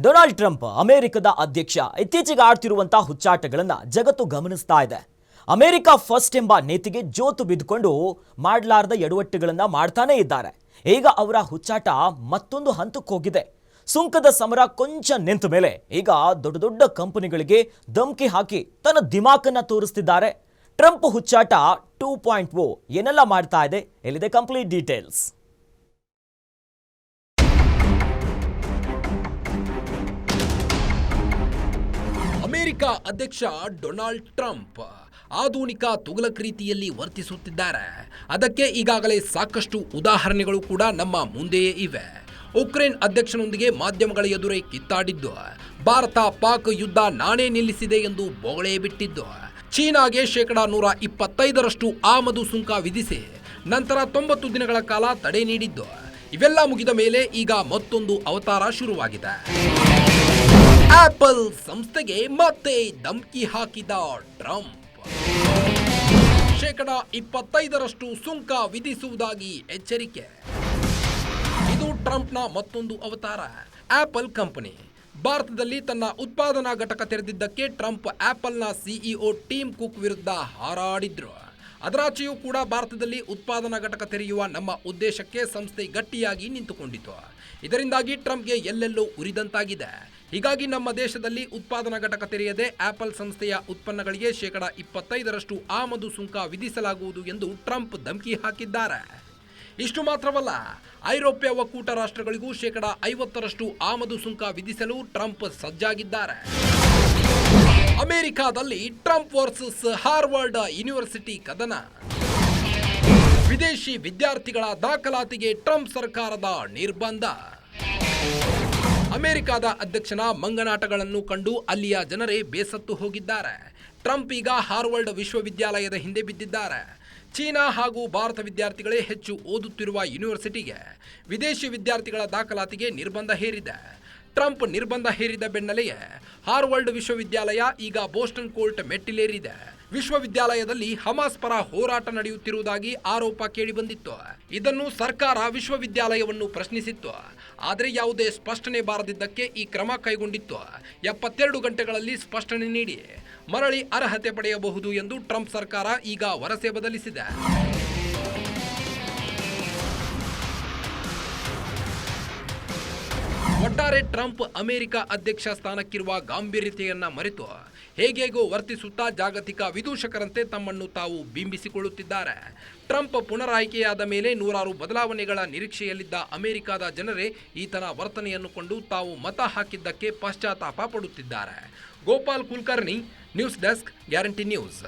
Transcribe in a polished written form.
Donald Trump ಅಮೆರಿಕದ ಅಧ್ಯಕ್ಷ ಇತ್ತೀಚೆಗೆ ಆಡ್ತಿರುವಂತಹ ಹುಚ್ಚಾಟಗಳನ್ನ ಜಗತ್ತು ಗಮನಿಸ್ತಾ ಇದೆ. ಅಮೆರಿಕ ಫಸ್ಟ್ ಎಂಬ ನೀತಿಗೆ ಜೋತು ಬಿದ್ದುಕೊಂಡು ಮಾಡಲಾರದ ಎಡವಟ್ಟುಗಳನ್ನ ಮಾಡ್ತಾನೆ ಇದ್ದಾರೆ. ಈಗ ಅವರ ಹುಚ್ಚಾಟ ಮತ್ತೊಂದು ಹಂತಕ್ಕೆ ಹೋಗಿದೆ. ಸುಂಕದ ಸಮರ ಕೊಂಚ ನಿಂತ ಮೇಲೆ ಈಗ ದೊಡ್ಡ ದೊಡ್ಡ ಕಂಪನಿಗಳಿಗೆ ಧಮಕಿ ಹಾಕಿ ತನ್ನ ದಿಮಾಕನ್ನ ತೋರಿಸ್ತಿದ್ದಾರೆ. ಟ್ರಂಪ್ ಹುಚ್ಚಾಟ 2.0 ಏನೆಲ್ಲ ಮಾಡ್ತಾ ಇದೆ, ಎಲ್ಲಿದೆ ಕಂಪ್ಲೀಟ್ ಡೀಟೇಲ್ಸ್. ಅಮೆರಿಕ ಅಧ್ಯಕ್ಷ ಡೊನಾಲ್ಡ್ ಟ್ರಂಪ್ ಆಧುನಿಕ ತುಘಲಕ್ ರೀತಿಯಲ್ಲಿ ವರ್ತಿಸುತ್ತಿದ್ದಾರೆ. ಅದಕ್ಕೆ ಈಗಾಗಲೇ ಸಾಕಷ್ಟು ಉದಾಹರಣೆಗಳು ಕೂಡ ನಮ್ಮ ಮುಂದೆಯೇ ಇವೆ. ಉಕ್ರೇನ್ ಅಧ್ಯಕ್ಷನೊಂದಿಗೆ ಮಾಧ್ಯಮಗಳ ಎದುರೇ ಕಿತ್ತಾಡಿದ್ದು, ಭಾರತ ಪಾಕ್ ಯುದ್ಧ ನಾನೇ ನಿಲ್ಲಿಸಿದೆ ಎಂದು ಬೊಗಳೆ ಬಿಟ್ಟಿದ್ದು, ಚೀನಾಗೆ %125 ಆಮದು ಸುಂಕ ವಿಧಿಸಿ ನಂತರ 90 ದಿನಗಳ ಕಾಲ ತಡೆ ನೀಡಿದ್ದು, ಇವೆಲ್ಲ ಮುಗಿದ ಮೇಲೆ ಈಗ ಮತ್ತೊಂದು ಅವತಾರ ಶುರುವಾಗಿದೆ. ಆಪಲ್ ಸಂಸ್ಥೆಗೆ ಮತ್ತೆ ಧಮಕಿ ಹಾಕಿದ ಟ್ರಂಪ್, %25 ಸುಂಕ ವಿಧಿಸುವುದಾಗಿ ಎಚ್ಚರಿಕೆ. ಇದು ಟ್ರಂಪ್ನ ಮತ್ತೊಂದು ಅವತಾರ. ಆಪಲ್ ಕಂಪನಿ ಭಾರತದಲ್ಲಿ ತನ್ನ ಉತ್ಪಾದನಾ ಘಟಕ ತೆರೆದಿದ್ದಕ್ಕೆ ಟ್ರಂಪ್ ಆಪಲ್ನ ಸಿಇಒ ಟಿಮ್ ಕುಕ್ ವಿರುದ್ಧ ಹಾರಾಡಿದ್ರು. ಅದರಾಚೆಯೂ ಕೂಡ ಭಾರತದಲ್ಲಿ ಉತ್ಪಾದನಾ ಘಟಕ ತೆರೆಯುವ ನಮ್ಮ ಉದ್ದೇಶಕ್ಕೆ ಸಂಸ್ಥೆ ಗಟ್ಟಿಯಾಗಿ ನಿಂತುಕೊಂಡಿತು. ಇದರಿಂದಾಗಿ ಟ್ರಂಪ್ಗೆ ಎಲ್ಲೆಲ್ಲೋ ಉರಿದಂತಾಗಿದೆ. ಹೀಗಾಗಿ ನಮ್ಮ ದೇಶದಲ್ಲಿ ಉತ್ಪಾದನಾ ಘಟಕ ತೆರೆಯದೆ ಆಪಲ್ ಸಂಸ್ಥೆಯ ಉತ್ಪನ್ನಗಳಿಗೆ %25 ಆಮದು ಸುಂಕ ವಿಧಿಸಲಾಗುವುದು ಎಂದು ಟ್ರಂಪ್ ಧಮಕಿ ಹಾಕಿದ್ದಾರೆ. ಇಷ್ಟು ಮಾತ್ರವಲ್ಲ, ಐರೋಪ್ಯ ಒಕ್ಕೂಟ ರಾಷ್ಟ್ರಗಳಿಗೂ %50 ಆಮದು ಸುಂಕ ವಿಧಿಸಲು ಟ್ರಂಪ್ ಸಜ್ಜಾಗಿದ್ದಾರೆ. ಅಮೆರಿಕಾದಲ್ಲಿ ಟ್ರಂಪ್ ವರ್ಸಸ್ ಹಾರ್ವರ್ಡ್ ಯೂನಿವರ್ಸಿಟಿ ಕದನ. ವಿದೇಶಿ ವಿದ್ಯಾರ್ಥಿಗಳ ದಾಖಲಾತಿಗೆ ಟ್ರಂಪ್ ಸರ್ಕಾರದ ನಿರ್ಬಂಧ. ಅಮೆರಿಕದ ಅಧ್ಯಕ್ಷನ ಮಂಗನಾಟಗಳನ್ನು ಕಂಡು ಅಲ್ಲಿಯ ಜನರೇ ಬೇಸತ್ತು ಹೋಗಿದ್ದಾರೆ. ಟ್ರಂಪ್ ಈಗ ಹಾರ್ವರ್ಡ್ ವಿಶ್ವವಿದ್ಯಾಲಯದ ಹಿಂದೆ ಬಿದ್ದಿದ್ದಾರೆ. ಚೀನಾ ಹಾಗೂ ಭಾರತ ವಿದ್ಯಾರ್ಥಿಗಳೇ ಹೆಚ್ಚು ಓದುತ್ತಿರುವ ಯೂನಿವರ್ಸಿಟಿಗೆ ವಿದೇಶಿ ವಿದ್ಯಾರ್ಥಿಗಳ ದಾಖಲಾತಿಗೆ ನಿರ್ಬಂಧ ಹೇರಿದೆ. ಟ್ರಂಪ್ ನಿರ್ಬಂಧ ಹೇರಿದ ಬೆನ್ನಲೆಯೇ ಹಾರ್ವರ್ಡ್ ವಿಶ್ವವಿದ್ಯಾಲಯ ಈಗ ಬೋಸ್ಟನ್ ಕೋರ್ಟ್ ಮೆಟ್ಟಿಲೇರಿದೆ. ವಿಶ್ವವಿದ್ಯಾಲಯದಲ್ಲಿ ಹಮಾಸ್ ಪರ ಹೋರಾಟ ನಡೆಯುತ್ತಿರುವುದಾಗಿ ಆರೋಪ ಕೇಳಿಬಂದಿತ್ತು. ಇದನ್ನು ಸರ್ಕಾರ ವಿಶ್ವವಿದ್ಯಾಲಯವನ್ನು ಪ್ರಶ್ನಿಸಿತ್ತು. ಆದರೆ ಯಾವುದೇ ಸ್ಪಷ್ಟನೆ ಬಾರದಿದ್ದಕ್ಕೆ ಈ ಕ್ರಮ ಕೈಗೊಂಡಿತ್ತು. 72 ಗಂಟೆಗಳಲ್ಲಿ ಸ್ಪಷ್ಟನೆ ನೀಡಿ ಮರಳಿ ಅರ್ಹತೆ ಪಡೆಯಬಹುದು ಎಂದು ಟ್ರಂಪ್ ಸರ್ಕಾರ ಈಗ ವರಸೆ ಬದಲಿಸಿದೆ. ಒಟ್ಟಾರೆ ಟ್ರಂಪ್ ಅಮೆರಿಕ ಅಧ್ಯಕ್ಷ ಸ್ಥಾನಕ್ಕಿರುವ ಗಾಂಭೀರ್ಯತೆಯನ್ನ ಮರೆತು ಹೇಗೇಗೋ ವರ್ತಿಸುತ್ತಾ ಜಾಗತಿಕ ವಿದೂಷಕರಂತೆ ತಮ್ಮನ್ನು ತಾವು ಬಿಂಬಿಸಿಕೊಳ್ಳುತ್ತಿದ್ದಾರೆ. ಟ್ರಂಪ್ ಪುನರಾಯ್ಕೆಯಾದ ಮೇಲೆ ನೂರಾರು ಬದಲಾವಣೆಗಳ ನಿರೀಕ್ಷೆಯಲ್ಲಿದ್ದ ಅಮೆರಿಕದ ಜನರೇ ಈತನ ವರ್ತನೆಯನ್ನು ಕೊಂಡು ತಾವು ಮತ ಹಾಕಿದ್ದಕ್ಕೆ ಪಶ್ಚಾತ್ತಾಪ ಪಡುತ್ತಿದ್ದಾರೆ. Gopal Kulkarni, news desk, guarantee news.